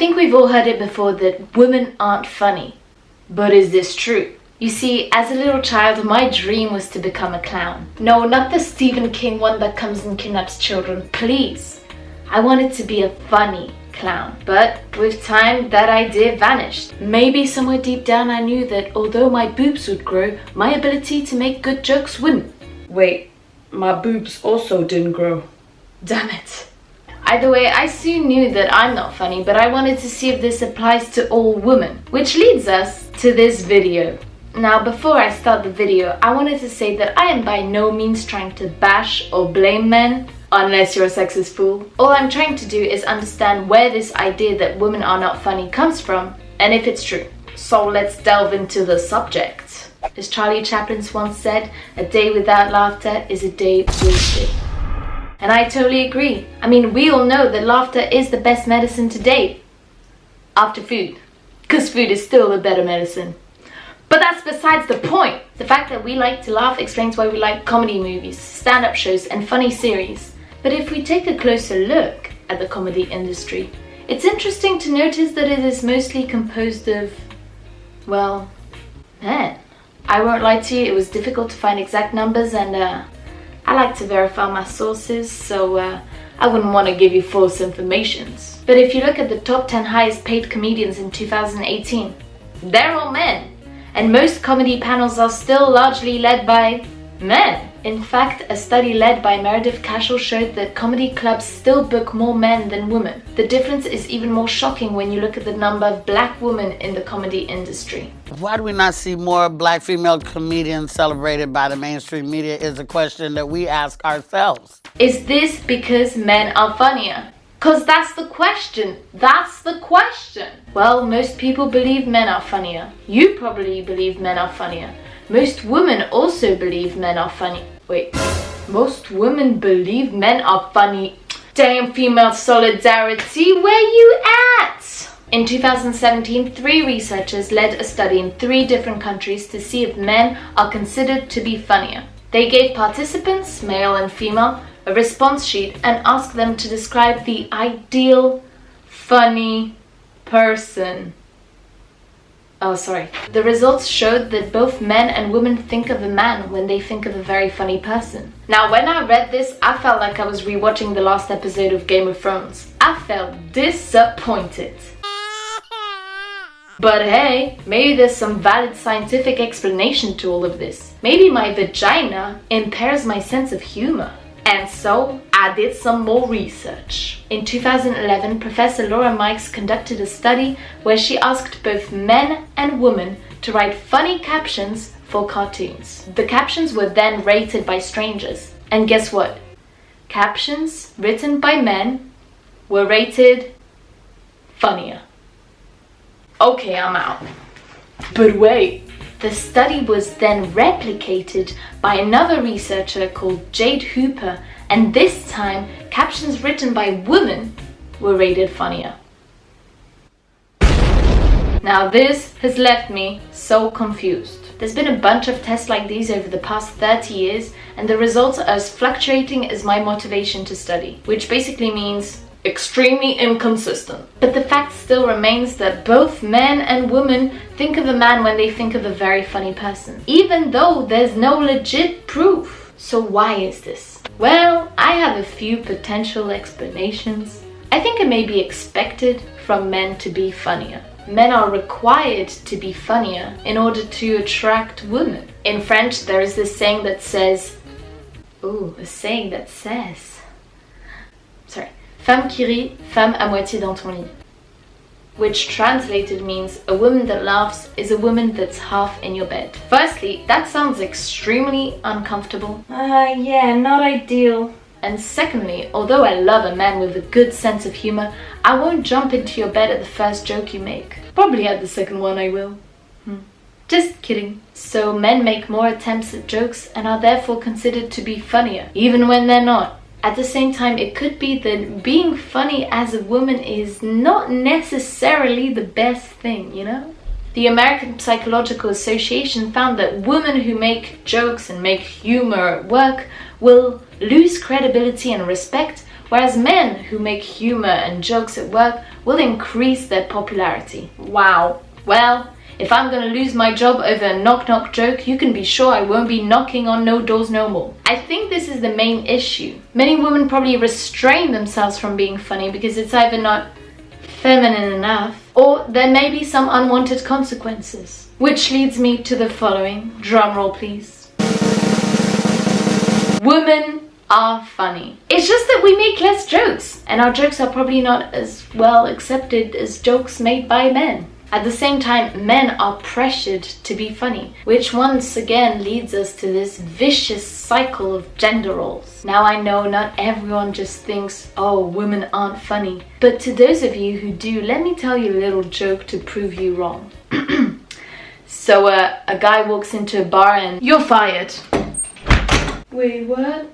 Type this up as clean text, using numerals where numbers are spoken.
think we've all heard it before that women aren't funny. But is this true? You see, as a little child, my dream was to become a clown. No, not the Stephen King one that comes and kidnaps children, please. I wanted to be a funny clown. But with time, that idea vanished. Maybe somewhere deep down I knew that although my boobs would grow, my ability to make good jokes wouldn't. Wait, my boobs also didn't grow. Damn it. Either way, I soon knew that I'm not funny, but I wanted to see if this applies to all women. Which leads us to this video. Now, before I start the video, I wanted to say that I am by no means trying to bash or blame men, unless you're a sexist fool. All I'm trying to do is understand where this idea that women are not funny comes from, and if it's true. So let's delve into the subject. As Charlie Chaplin once said, a day without laughter is a day wasted. And I totally agree. I mean, we all know that laughter is the best medicine to date. After food. Because food is still a better medicine. But that's besides the point. The fact that we like to laugh explains why we like comedy movies, stand-up shows, and funny series. But if we take a closer look at the comedy industry, it's interesting to notice that it is mostly composed of, well, men. I won't lie to you, it was difficult to find exact numbers, and I like to verify my sources, so I wouldn't want to give you false informations. But if you look at the top 10 highest paid comedians in 2018, they're all men. And most comedy panels are still largely led by men. In fact, a study led by Meredith Cashel showed that comedy clubs still book more men than women. The difference is even more shocking when you look at the number of black women in the comedy industry. Why do we not see more black female comedians celebrated by the mainstream media is a question that we ask ourselves. Is this because men are funnier? Cause that's the question. That's the question. Well, most people believe men are funnier. You probably believe men are funnier. Most women also believe men are funny. Wait, most women believe men are funny. Damn, female solidarity, where you at? In 2017, 3 researchers led a study in 3 different countries to see if men are considered to be funnier. They gave participants, male and female, a response sheet and asked them to describe the ideal funny person. Oh, sorry. The results showed that both men and women think of a man when they think of a very funny person. Now, when I read this, I felt like I was rewatching the last episode of Game of Thrones. I felt disappointed. But hey, maybe there's some valid scientific explanation to all of this. Maybe my vagina impairs my sense of humor. And so, I did some more research. In 2011, Professor Laura Mikes conducted a study where she asked both men and women to write funny captions for cartoons. The captions were then rated by strangers. And guess what? Captions written by men were rated funnier. Okay, I'm out. But wait. The study was then replicated by another researcher called Jade Hooper, and this time captions written by women were rated funnier. Now this has left me so confused. There's been a bunch of tests like these over the past 30 years, and the results are as fluctuating as my motivation to study, which basically means extremely inconsistent. But the fact still remains that both men and women think of a man when they think of a very funny person, even though there's no legit proof. So why is this? Well, I have a few potential explanations. I think it may be expected from men to be funnier. Men are required to be funnier in order to attract women. In French, there is this saying that says, femme qui rit, femme à moitié dans ton lit. Which translated means a woman that laughs is a woman that's half in your bed. Firstly, that sounds extremely uncomfortable. Yeah, not ideal. And secondly, although I love a man with a good sense of humor, I won't jump into your bed at the first joke you make. Probably at the second one I will. Just kidding. So men make more attempts at jokes and are therefore considered to be funnier, even when they're not. At the same time, it could be that being funny as a woman is not necessarily the best thing, you know? The American Psychological Association found that women who make jokes and make humor at work will lose credibility and respect, whereas men who make humor and jokes at work will increase their popularity. Wow. Well, if I'm gonna lose my job over a knock-knock joke, you can be sure I won't be knocking on no doors no more. I think this is the main issue. Many women probably restrain themselves from being funny because it's either not feminine enough, or there may be some unwanted consequences. Which leads me to the following. Drum roll, please. Women are funny. It's just that we make less jokes, and our jokes are probably not as well accepted as jokes made by men. At the same time, men are pressured to be funny, which once again leads us to this vicious cycle of gender roles. Now I know not everyone just thinks, oh, women aren't funny. But to those of you who do, let me tell you a little joke to prove you wrong. So a guy walks into a bar and you're fired. Wait, what?